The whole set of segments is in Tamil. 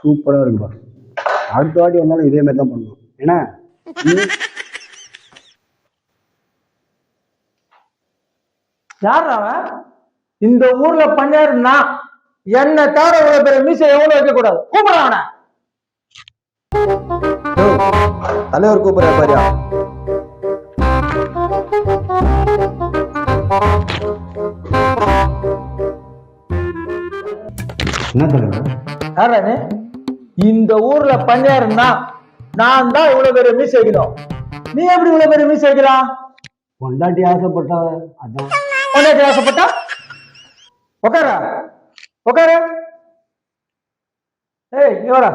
சூப்பராக இருக்குப்பா. அடுத்த வாட்டி வந்தாலும் இதே மாதிரி தான் பண்ணணும். ஏன்னா யார் அவன்? இந்த ஊர்ல பண்ணாருன்னா என்ன தவிர இவ்வளவு பேர் மீசை எவ்வளவு வைக்க கூடாது. கூப்பிடுறான் அவனை. தலைவர் கூப்பிடுற பாரியா. என்ன தலைவர்? யாரானு? இந்த ஊர்ல பண்ணாருன்னா நான் தான் இவ்வளவு பேர் மீசை வைக்கணும். நீ எப்படி இவ்வளவு பேர் மீசை வைக்கலாம்? பொண்டாட்டி ஆசைப்பட்டா அதான். பொண்டாட்டி ஆசைப்பட்டா உட்கார உட்கார. ஏய் இங்க வாடா.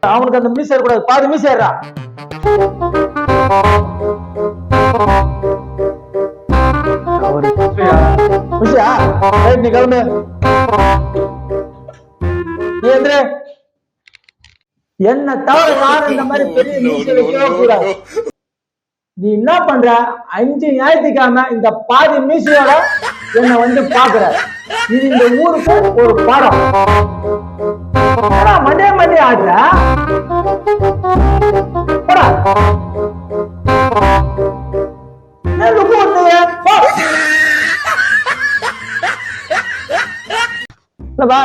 அவனுக்கு அந்த மீசை இருக்கக்கூடாது. பாதி மீசை ஏறா. விஷயா நீ கிளம்பு. நீ எந்திர. என்ன தவிர யாரும் இந்த மாதிரி பெரிய மீசை வைக்கவே கூடாது. நீ என்ன பண்ற? 5 ஞாயிற்றுக்கிழமை இந்த பாதி மீசையோட என்ன வந்து பாக்குற. இது இந்த ஊருக்கு ஒரு பாடம். மண்டே மண்டே ஆடுற.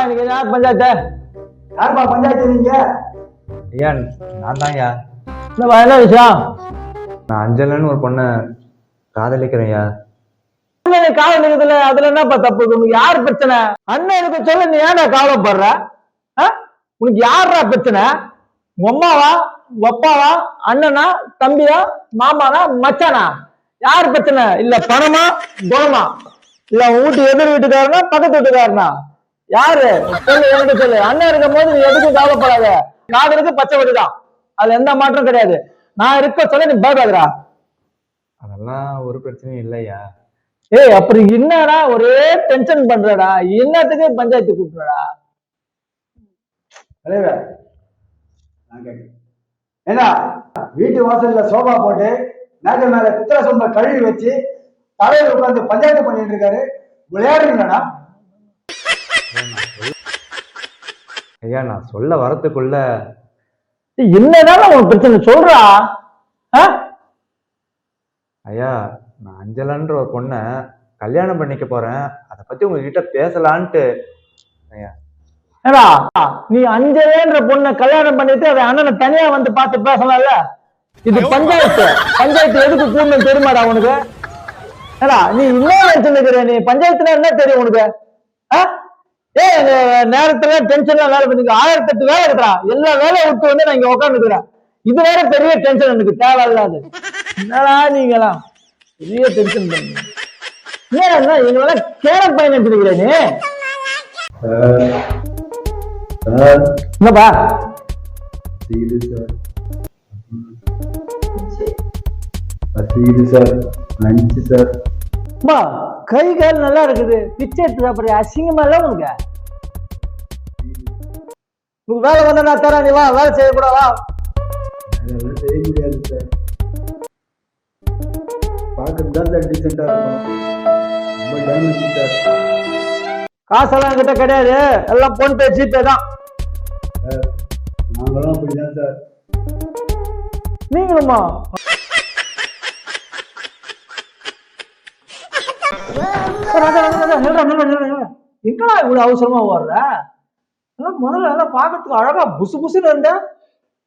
எனக்கு யார் பஞ்சாயத்து? யாருப்பா பஞ்சாயத்து நீங்க? ஐயா நான் தான் ஐயா. என்ன விஷயம்? நான் அஞ்சலன்னு ஒரு பொண்ணை காதலிக்கிறேன் ஐயா. காதலிக்கிறதுல அதுல என்னப்பா தப்பு? உனக்கு யாரு பிரச்சனை? அண்ணன் எனக்கு சொல்ல நீ ஏன்டா கவலைப்படுற? உனக்கு யாரா பிரச்சனை? உங்க அம்மாவா, உங்க அப்பாவா, அண்ணனா, தம்பியா, மாமானா, மச்சானா? யாரு பிரச்சனை? இல்ல பணமா, குணமா? இல்ல வீட்டு எதிர் வீட்டுக்காரனா, பக்கத்து வீட்டுக்காரனா? யாரு சொல்லு, எனக்கு சொல்லு. அண்ணன் இருக்கும் போது நீ எதுக்கும் கவலைப்படாத. காதலுக்கு பச்சை வடிதான், அதுல எந்த மாற்றம் கிடையாது. நான் இருக்க சொல்ல நீ பயப்படாதடா. அதெல்லாம் ஒரு பிரச்சனையும் இல்லையா. ஏய் அப்படி என்னடா ஒரே டென்ஷன் பண்றடா? என்னத்துக்கு பஞ்சாயத்து கூப்பிடுறா? தலைவர் நான் கேட்கிறேன். ஏன்னா வீட்டு வாசல்ல சோபா போட்டு மேக மேல பித்தளை சொம்ப கழுவி வச்சு தலைவர் உட்கார்ந்து பஞ்சாயத்து பண்ணிட்டு இருக்காரு. விளையாடுறீங்களா? ஐயா நான் சொல்ல வரத்துக்குள்ள என்னதான் உனக்கு பிரச்சனை சொல்றா? ஐயா நான் அஞ்சலன்ற ஒரு பொண்ணை கல்யாணம் பண்ணிக்க போறேன். அதை பத்தி உங்ககிட்ட பேசலான்ட்டு. ஐயா ஏடா நீ அஞ்சலேன்ற பொண்ணை கல்யாணம் பண்ணிட்டு அதை அண்ணனை தனியா வந்து பார்த்து பேசலாம்ல. இது பஞ்சாயத்து. பஞ்சாயத்து எதுக்கு கூடணும் தெரியுமாடா உனக்கு? ஏடா நீ இன்னும் நினைச்சுக்கிற. நீ பஞ்சாயத்துனா என்ன தெரியும் உனக்கு? நேரத்துல டென்ஷன்ல வேலை பண்ணிக்க. 1008 வேலை இருக்கிறா. எல்லா வேலையை விட்டு வந்து நான் இங்க உட்காந்துக்கிறேன். இது வேற பெரிய டென்ஷன் எனக்கு தேவையில்லாது. என்னடா நீங்களாம் பெரிய டென்ஷன் பண்ணீங்க. ஏன்னா எங்களெல்லாம் கேரம் பையன் எடுத்துக்கிறே நீ. என்னப்பா கை கால் நல்லா இருக்குது. பிச்சை எடுத்து சாப்பிடுற அசிங்கமா இல்ல உனக்கு? உனக்கு வேலை வந்தா நான் தரேன். நீ வா, வேலை செய்யக்கூடாதா? செய்ய முடியாது சார். பார்க்கறதுதான் சார் டீசெண்டா இருக்கும். ரொம்ப டேமேஜ் சார். காசெல்லாம் கிட்ட கிடையாது. எல்லாம் போன் பே, ஜிபே தான். நாங்களும் அப்படிதான் சார். நீங்களுமா? எங்கடா இவ்வளவு அவசரமா வர்ற? முதல்ல நல்லா பாக்கிறதுக்கு அழகா புசு புசுன்னு இருந்த.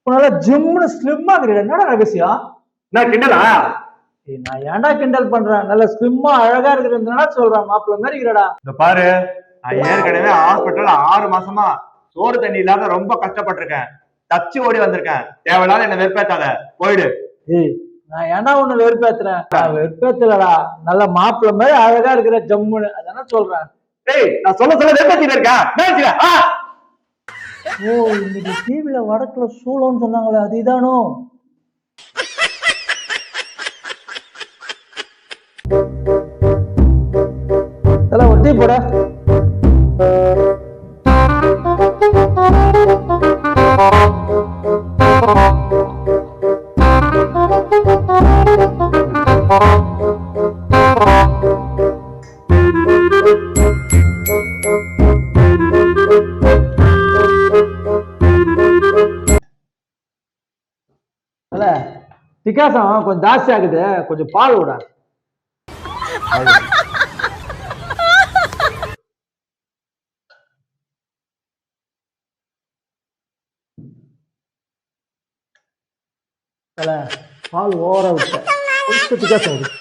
நல்லா ஜிம்னு ஸ்லிம்மா இருக்கிற. என்னடா ரகசியம்? நான் கிண்டலா? நான் ஏன்டா கிண்டல் பண்றேன்? நல்ல ஸ்லிம்மா அழகா இருக்கிறதுனா சொல்றேன். மாப்பிள்ள மாதிரி இருக்கிறடா. இந்த பாரு, நான் ஏற்கனவே ஹாஸ்பிட்டல் 6 மாசமா சோறு தண்ணி இல்லாத ரொம்ப கஷ்டப்பட்டிருக்கேன். தச்சு ஓடி வந்திருக்கேன். தேவையில்லாத என்ன வெறுப்பேத்தாத, போயிடு. ஏய் நான் ஏன்னா உன்னை வெறுப்பேத்துறேன்? வெறுப்பேத்துலடா. நல்ல மாப்பிள்ள மாதிரி அழகா இருக்கிற ஜம்முன்னு, அதான சொல்றேன். ஏய் நான் சொல்ல வெறுப்பேத்திட்டு இருக்கேன். ஓ இன்னைக்கு டிவில வடக்குல சூளம்னு சொன்னாங்களே, அது இதானோ? இதெல்லாம் ஒட்டி போட. அல்ல விகாசம் கொஞ்சம் ஜாஸ்தி ஆகுது, கொஞ்சம் பால் விட. பால் ஓவரா விட்ட, கொஞ்சம் விகாசம் வருது.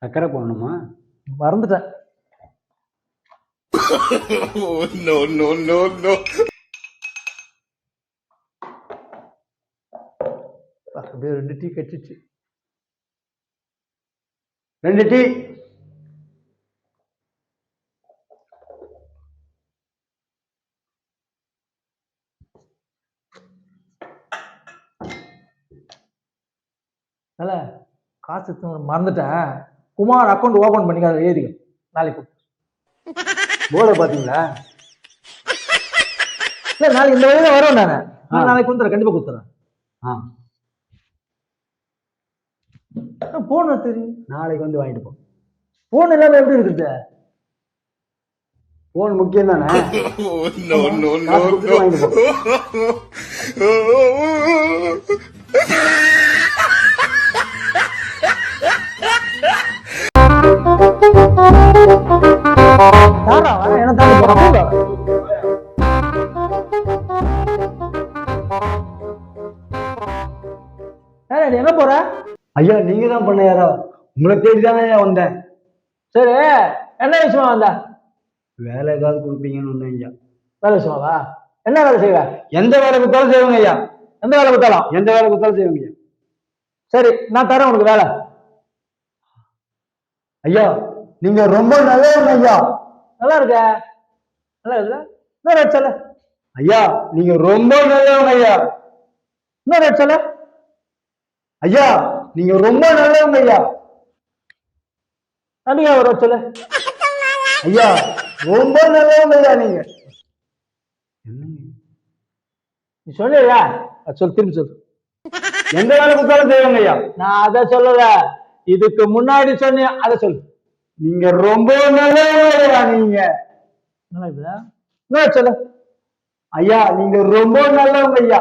சக்கரை போடணுமா? மறந்துட்டேன். No, no, no, no. அப்படியே 2 டீ கட்டிச்சு. 2 டீ. அல்ல காசு மறந்துட்டேன். குமார் அக்கௌண்ட் ஓபன் பண்ணிக்காத எழுதிக்க, நாளைக்கு போர்டை பாத்தீங்களா? இல்ல நாளைக்கு இந்த வழியில வரும். நான் நாளைக்கு கொடுத்துறேன், கண்டிப்பா கொடுத்துறேன். போன தெரியும், நாளைக்கு வந்து வாங்கிட்டு போ. போன் இல்லாம எப்படி இருக்குது? போன் முக்கியம் தானே. No, no, no, no. வாங்கிட்டு போ. தாரா வர என்ன தாண்டி போறான். எங்க போற? ஐயா நீங்க தான் பண்ண யாரோ, உங்களை தேடிதானே வந்தேன். சரி என்ன விஷயமா வந்த? வேலை ஏதாவது கொடுப்பீங்கன்னு வந்தேன் ஐயா. வேலை விஷயமாவா? என்ன வேலை செய்வ? எந்த வேலை கொடுத்தாலும் செய்வாங்க ஐயா. எந்த வேலை கொடுத்தாலும்? எந்த வேலை கொடுத்தாலும் செய்வாங்க ஐயா. சரி நான் தரேன் உனக்கு வேலை. ஐயா நீங்க ரொம்ப நல்லவங்க ஐயா. நல்லா இருக்க, நல்லா இருக்குல்ல? இன்னும் ரேட் சொல்லு. ஐயா நீங்க ரொம்ப நல்லவங்க ஐயா. இன்னும் ரேட் சொல்லு. ஐயா நீங்க ரொம்ப நல்லவங்க ஐயா. நம்பிக்கை ஒரு ரேட் சொல்லு. ஐயா ரொம்ப நல்லவங்க ஐயா. நீங்க நீ சொல்லியா? சொல்லு, திரும்பி சொல்லு. எந்த வேலை கொடுத்தாலும் செய்வாங்க ஐயா. நான் அதை சொல்லல, இதுக்கு முன்னாடி சொன்னிய அதை சொல்லு. நீங்க ரொம்ப நல்லவங்க ஐயா. நீங்க நல்லா இருக்குதா? இன்னும் சொல்லு. ஐயா நீங்க ரொம்ப நல்லவங்க ஐயா.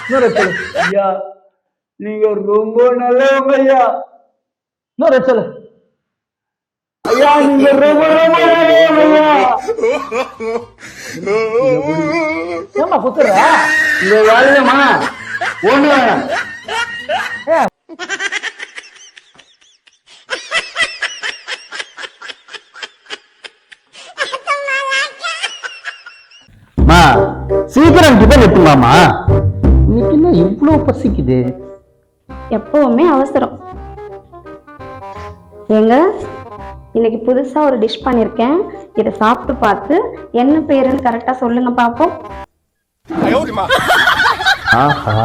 இன்னொரு சொல்லு. ஐயா நீங்க ரொம்ப நல்லவங்க ஐயா. இன்னொரு சொல்லு. ஐயா நீங்க ரொம்ப ரொம்ப நல்லவங்க ஐயா. ஏமா குத்துற? இந்த வேலையம்மா ஒண்ணு வேணாம். சீக்கிரம் டிபன் எத்துமாமா. இன்னைக்கு என்ன இவ்வளவு பசிக்குது? எப்பவுமே அவசரம். ஏங்க இன்னைக்கு புதுசா ஒரு டிஷ் பண்ணிருக்கேன், இதை சாப்பிட்டு பார்த்து என்ன பேருன்னு கரெக்டா சொல்லுங்க பாப்போம். ஆஹா,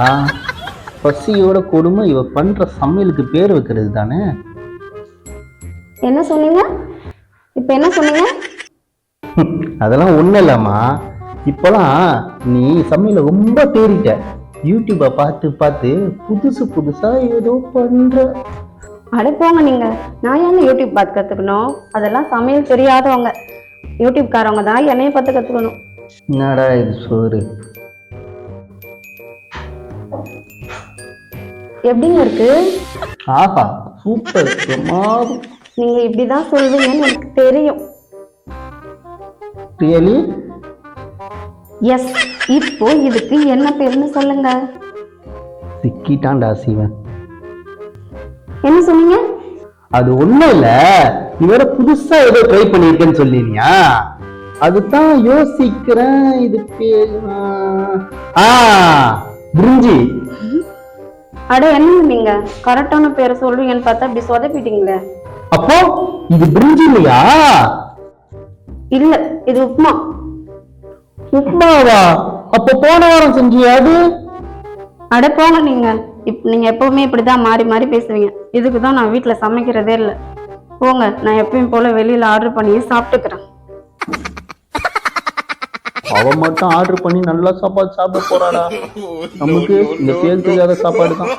பசியோட கொடுமை இவ பண்ற சமையலுக்கு பேர் வைக்கிறது தானே. என்ன சொன்னீங்க? இப்ப என்ன சொன்னீங்க? அதெல்லாம் ஒண்ணு இல்லம்மா, இப்பெல்லாம் நீ சமையல ரொம்ப தேறிட்ட. யூடியூப பார்த்து பார்த்து புதுசு புதுசா ஏதோ பண்ற. அட போங்க நீங்க, நான் ஏங்க யூடியூப் பார்த்து கத்துக்கணும்? அதெல்லாம் சமையல் தெரியாதவங்க, யூடியூப்காரவங்க தான் என்னைய பார்த்து கத்துக்கணும். என்னடா இது சோறு? எப்படிங்க இருக்கு? ஆஹா சூப்பர், பிரமாதம். நீங்க இப்படிதான் சொல்வீங்கன்னு எனக்கு தெரியும். ரியலி? எஸ். இப்போ இதுக்கு என்ன பேருன்னு சொல்லுங்க. சிக்கிட்டான்டா சிவன். என்ன சொன்னீங்க? அது ஒண்ணும் இல்ல, நீ வேற புதுசா ஏதோ ட்ரை பண்ணிருக்கேன்னு சொல்லினியா, அதுதான் யோசிக்கிறேன். இது பேரு பிரிஞ்சி. அட என்னங்க நீங்க கரெக்டான பேரை சொல்லுவீங்கன்னு பார்த்தா இப்படி சொதப்பிட்டீங்களே. அப்போ இது பிரிஞ்சி இல்லையா? இல்ல, இது உப்மா. உப்மாவா? அப்ப போன வாரம் செஞ்சியா அது? அட போங்க நீங்க, நீங்க எப்பவுமே இப்படிதான் மாறி மாறி பேசுவீங்க. இதுக்குதான் நான் வீட்டுல சமைக்கிறதே இல்லை. போங்க, நான் எப்பயும் போல வெளியில ஆர்டர் பண்ணி சாப்பிட்டுக்கிறேன். அவ மட்டும் ஆர்டர் பண்ணி நல்லா சாப்பாடு சாப்பிட போறாடா. நமக்கு இந்த பேர் தெரியாத சாப்பாடு தான்.